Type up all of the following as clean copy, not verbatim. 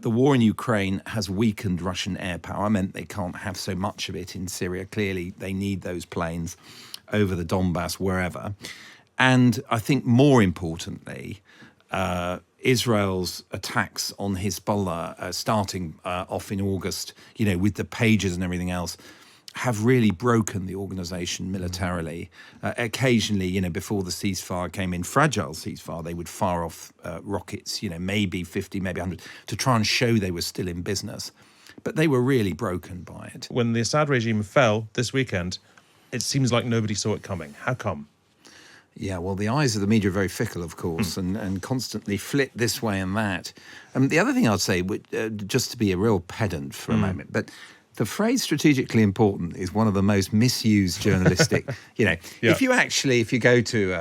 the war in Ukraine has weakened Russian air power, meant they can't have so much of it in Syria. Clearly, they need those planes over the Donbass, wherever. And I think more importantly, Israel's attacks on Hezbollah, starting off in August, with the pages and everything else, have really broken the organisation militarily. Occasionally, before the ceasefire came in, fragile ceasefire, they would fire off rockets, maybe 50, maybe 100, to try and show they were still in business. But they were really broken by it. When the Assad regime fell this weekend, it seems like nobody saw it coming. How come? Yeah, well, the eyes of the media are very fickle, of course, and constantly flit this way and that. The other thing I'd say, just to be a real pedant for a moment, but the phrase strategically important is one of the most misused journalistic, If you go to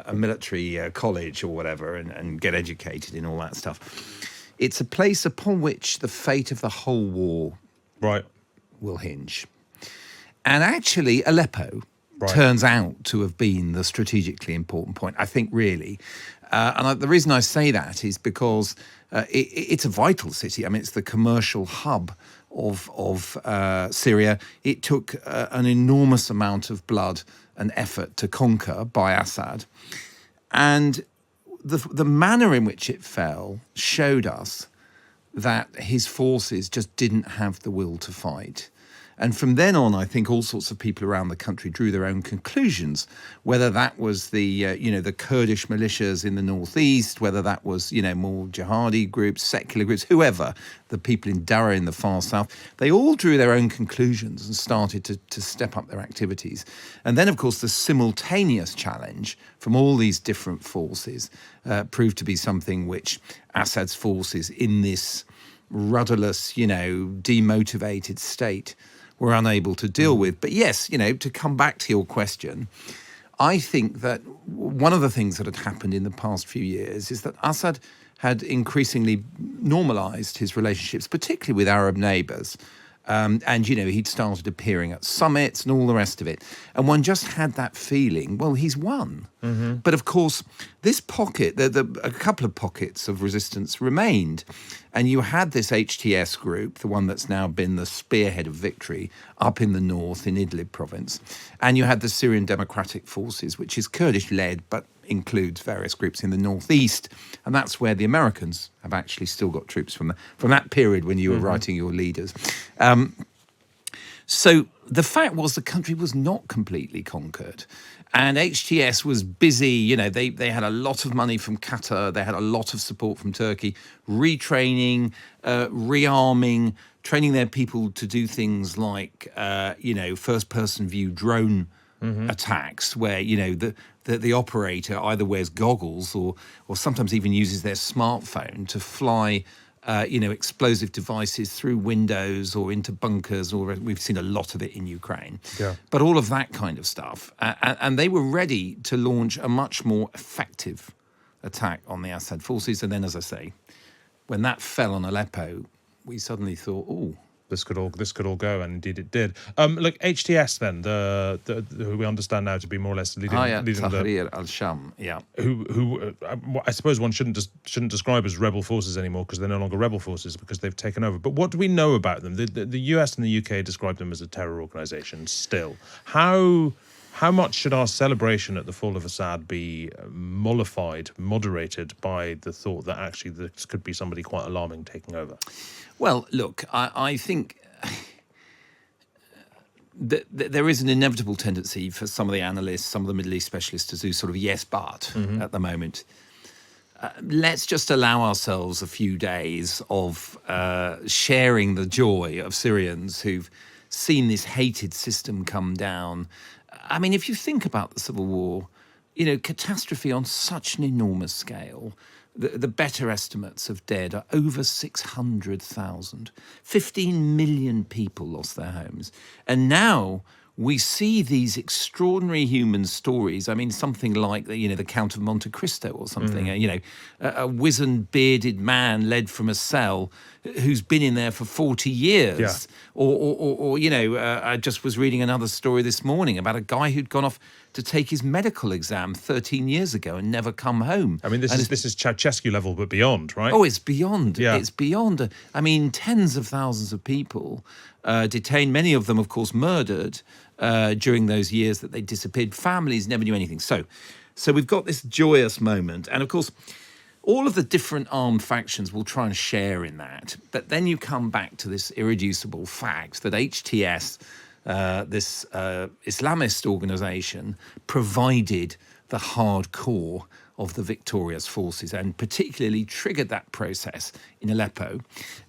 a military college or whatever and get educated in all that stuff, it's a place upon which the fate of the whole war will hinge. And actually, Aleppo turns out to have been the strategically important point, I think, really. The reason I say that is because it's a vital city. I mean, it's the commercial hub of Syria. It took an enormous amount of blood and effort to conquer by Assad. And the manner in which it fell showed us that his forces just didn't have the will to fight. And from then on, I think all sorts of people around the country drew their own conclusions, whether that was the Kurdish militias in the northeast, whether that was, more jihadi groups, secular groups, whoever, the people in Dara in the far south. They all drew their own conclusions and started to step up their activities. And then, of course, the simultaneous challenge from all these different forces proved to be something which Assad's forces in this rudderless, demotivated state were unable to deal with. But yes, to come back to your question, I think that one of the things that had happened in the past few years is that Assad had increasingly normalized his relationships, particularly with Arab neighbors. He'd started appearing at summits and all the rest of it. And one just had that feeling, well, he's won. Mm-hmm. But of course, this pocket, a couple of pockets of resistance remained. And you had this HTS group, the one that's now been the spearhead of victory up in the north in Idlib province. And you had the Syrian Democratic Forces, which is Kurdish-led, but includes various groups in the northeast. And that's where the Americans have actually still got troops from that period when you were writing your leaders. So the fact was the country was not completely conquered. And HTS was busy, they had a lot of money from Qatar, they had a lot of support from Turkey, retraining, rearming, training their people to do things like, first-person view drone attacks where, the operator either wears goggles or sometimes even uses their smartphone to fly explosive devices through windows or into bunkers, or we've seen a lot of it in Ukraine. Yeah. But all of that kind of stuff. And they were ready to launch a much more effective attack on the Assad forces. And then, as I say, when that fell on Aleppo, we suddenly thought, this could all go, and indeed it did. Look, HTS then, the who we understand now to be more or less leading Tahrir al-Sham, who I suppose one shouldn't describe as rebel forces anymore because they're no longer rebel forces because they've taken over. But what do we know about them? The US and the UK describe them as a terror organisation still. How much should our celebration at the fall of Assad be mollified, moderated by the thought that actually this could be somebody quite alarming taking over? Well, look, I think there is an inevitable tendency for some of the analysts, some of the Middle East specialists to do sort of yes, but at the moment. Let's just allow ourselves a few days of sharing the joy of Syrians who've seen this hated system come down. I mean, if you think about the civil war, catastrophe on such an enormous scale, the better estimates of dead are over 600,000. 15 million people lost their homes. And now we see these extraordinary human stories. I mean, something like, the Count of Monte Cristo or something, a wizened, bearded man led from a cell who's been in there for 40 years. Yeah. Or I just was reading another story this morning about a guy who'd gone off to take his medical exam 13 years ago and never come home. I mean, this is Ceausescu level, but beyond, right? Oh, it's beyond. Yeah. It's beyond. I mean, tens of thousands of people detained, many of them, of course, murdered during those years that they disappeared. Families never knew anything. So we've got this joyous moment. And, of course, all of the different armed factions will try and share in that. But then you come back to this irreducible fact that HTS, this Islamist organization, provided the hardcore of the victorious forces and particularly triggered that process in Aleppo.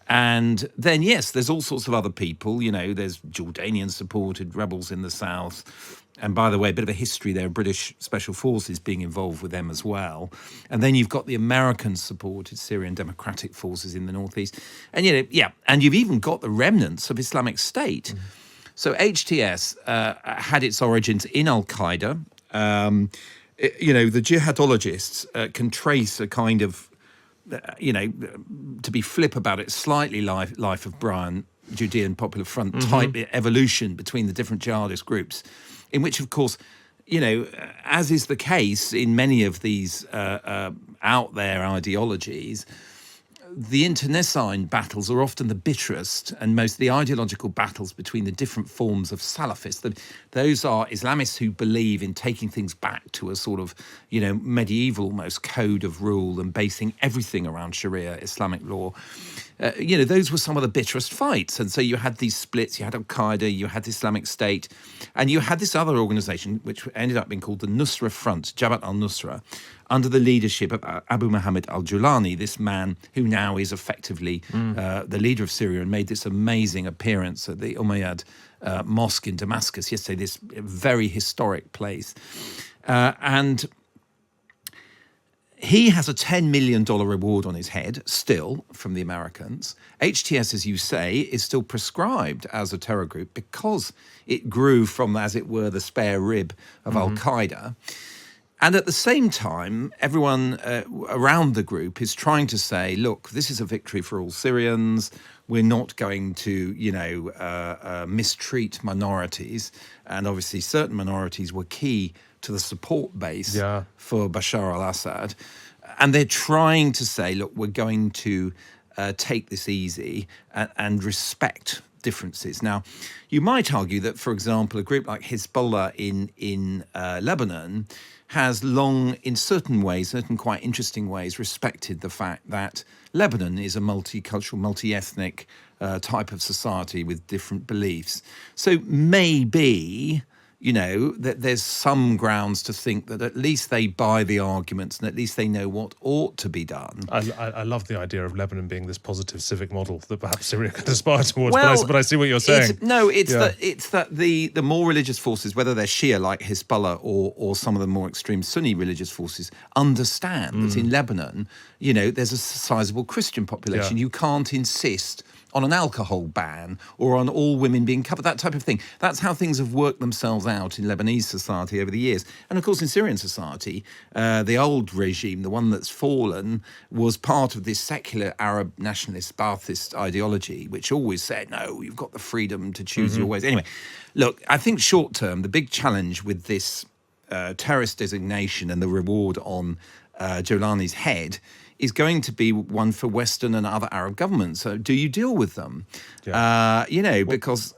And then, yes, there's all sorts of other people. You know, there's Jordanian-supported rebels in the south. And by the way, a bit of a history there, British Special Forces being involved with them as well. And then you've got the American-supported Syrian Democratic Forces in the northeast. And, and you've even got the remnants of Islamic State. So HTS had its origins in Al-Qaeda. The jihadologists can trace a kind of, to be flip about it, slightly life of Brian, Judean Popular Front type evolution between the different jihadist groups, in which, of course, as is the case in many of these out there ideologies, the internecine battles are often the bitterest and most the ideological battles between the different forms of Salafists. Those are Islamists who believe in taking things back to a sort of, medieval almost code of rule and basing everything around Sharia, Islamic law. Those were some of the bitterest fights. And so you had these splits, you had Al-Qaeda, you had the Islamic State, and you had this other organization, which ended up being called the Nusra Front, Jabhat al-Nusra, under the leadership of Abu Muhammad al-Julani, this man who now is effectively the leader of Syria and made this amazing appearance at the Umayyad mosque in Damascus yesterday, this very historic place. And he has a $10 million reward on his head, still, from the Americans. HTS, as you say, is still prescribed as a terror group because it grew from, as it were, the spare rib of Al-Qaeda. And at the same time, everyone around the group is trying to say, look, this is a victory for all Syrians. We're not going to, mistreat minorities. And obviously certain minorities were key to the support base for Bashar al-Assad. And they're trying to say, look, we're going to take this easy and respect differences. Now, you might argue that, for example, a group like Hezbollah in Lebanon has long, in certain ways, certain quite interesting ways, respected the fact that Lebanon is a multicultural, multi-ethnic type of society with different beliefs. So maybe, that there's some grounds to think that at least they buy the arguments and at least they know what ought to be done. I love the idea of Lebanon being this positive civic model that perhaps Syria could aspire towards, but I see what you're saying. It's that the more religious forces, whether they're Shia like Hezbollah or some of the more extreme Sunni religious forces, understand that in Lebanon, there's a sizable Christian population. You can't insist on an alcohol ban or on all women being covered, that type of thing. That's how things have worked themselves out in Lebanese society over the years. And of course, in Syrian society, the old regime, the one that's fallen, was part of this secular Arab nationalist Ba'athist ideology, which always said, no, you've got the freedom to choose your ways. Anyway, look, I think short term, the big challenge with this terrorist designation and the reward on Jolani's head is going to be one for Western and other Arab governments. So do you deal with them? Because...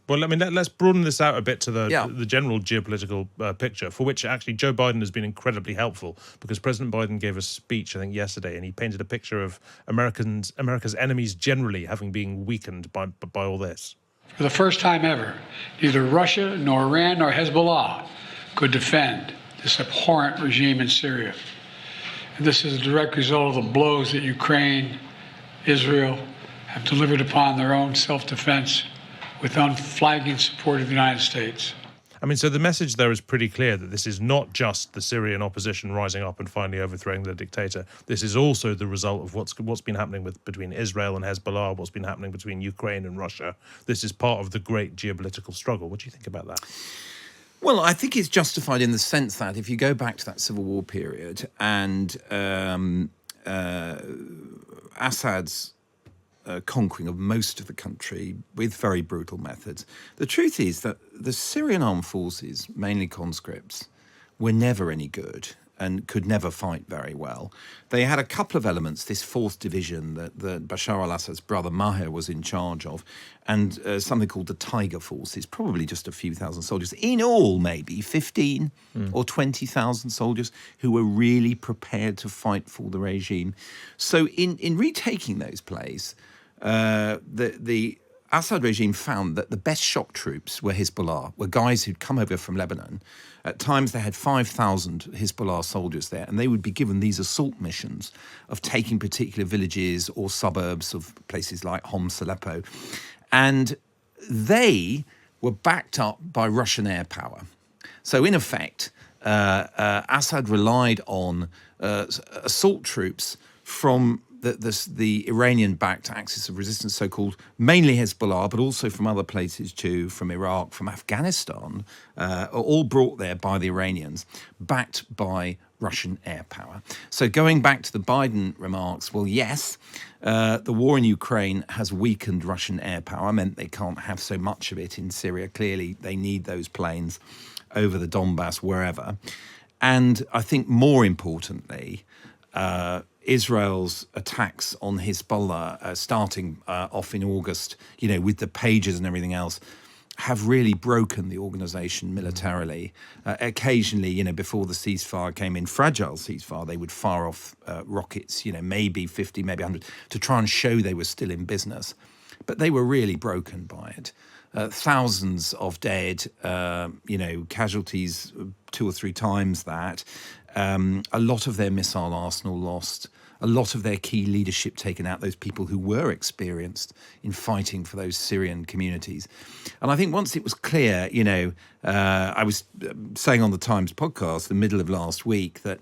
well, I mean, let's broaden this out a bit to the general geopolitical picture, for which actually Joe Biden has been incredibly helpful, because President Biden gave a speech, I think, yesterday, and he painted a picture of America's enemies generally having been weakened by all this. For the first time ever, neither Russia, nor Iran, nor Hezbollah could defend this abhorrent regime in Syria. And this is a direct result of the blows that Ukraine, Israel have delivered upon their own self-defense with unflagging support of the United States. I mean, so the message there is pretty clear that this is not just the Syrian opposition rising up and finally overthrowing the dictator. This is also the result of what's been happening between Israel and Hezbollah, what's been happening between Ukraine and Russia. This is part of the great geopolitical struggle. What do you think about that? Well, I think it's justified in the sense that if you go back to that civil war period and Assad's conquering of most of the country with very brutal methods. The truth is that the Syrian armed forces, mainly conscripts, were never any good and could never fight very well. They had a couple of elements, this fourth division that Bashar al-Assad's brother Maher was in charge of, and something called the Tiger Forces, probably just a few thousand soldiers. In all, maybe 15 or 20,000 soldiers who were really prepared to fight for the regime. So in retaking those places, the Assad regime found that the best shock troops were Hezbollah, were guys who'd come over from Lebanon. At times they had 5,000 Hezbollah soldiers there, and they would be given these assault missions of taking particular villages or suburbs of places like Homs, Aleppo. And they were backed up by Russian air power. So in effect, Assad relied on assault troops from the Iranian-backed axis of resistance, so-called, mainly Hezbollah, but also from other places too, from Iraq, from Afghanistan, all brought there by the Iranians, backed by Russian air power. So going back to the Biden remarks, well, yes, the war in Ukraine has weakened Russian air power, meant they can't have so much of it in Syria. Clearly, they need those planes over the Donbass, wherever. And I think more importantly, Israel's attacks on Hezbollah, starting off in August, with the pages and everything else, have really broken the organization militarily. Occasionally, before the ceasefire came in, fragile ceasefire, they would fire off rockets, maybe 50, maybe 100, to try and show they were still in business. But they were really broken by it. Thousands of dead, casualties 2 or 3 times that. A lot of their missile arsenal lost, a lot of their key leadership taken out, those people who were experienced in fighting for those Syrian communities. And I think once it was clear, I was saying on the Times podcast, the middle of last week, that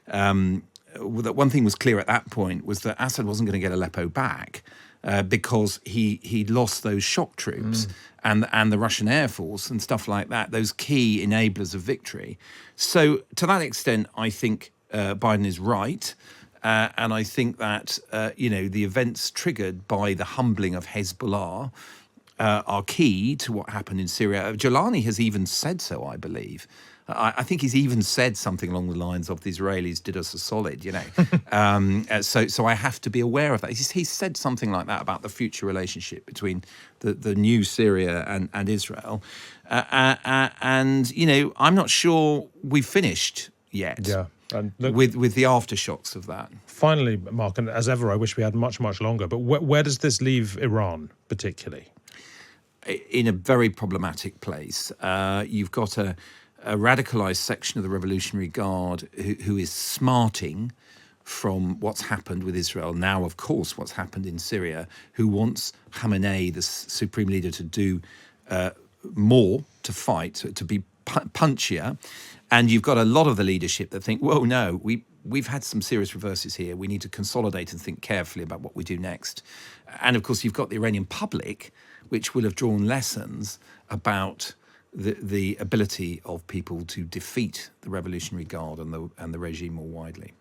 one thing was clear at that point was that Assad wasn't going to get Aleppo back. Because he lost those shock troops and the Russian Air Force and stuff like that, those key enablers of victory. So to that extent, I think Biden is right. And I think that, the events triggered by the humbling of Hezbollah are key to what happened in Syria. Jolani has even said so, I believe. I think he's even said something along the lines of the Israelis did us a solid, So I have to be aware of that. He's said something like that about the future relationship between the new Syria and Israel. And, I'm not sure we've finished yet. Yeah. And look, with the aftershocks of that. Finally, Mark, and as ever, I wish we had much, much longer, but where does this leave Iran particularly? In a very problematic place. You've got a radicalized section of the Revolutionary Guard who is smarting from what's happened with Israel. Now, of course, what's happened in Syria, who wants Khamenei, the supreme leader, to do more, to fight, to be punchier. And you've got a lot of the leadership that think, whoa, no, we've had some serious reverses here. We need to consolidate and think carefully about what we do next. And of course, you've got the Iranian public, which will have drawn lessons about the ability of people to defeat the Revolutionary Guard and the regime more widely.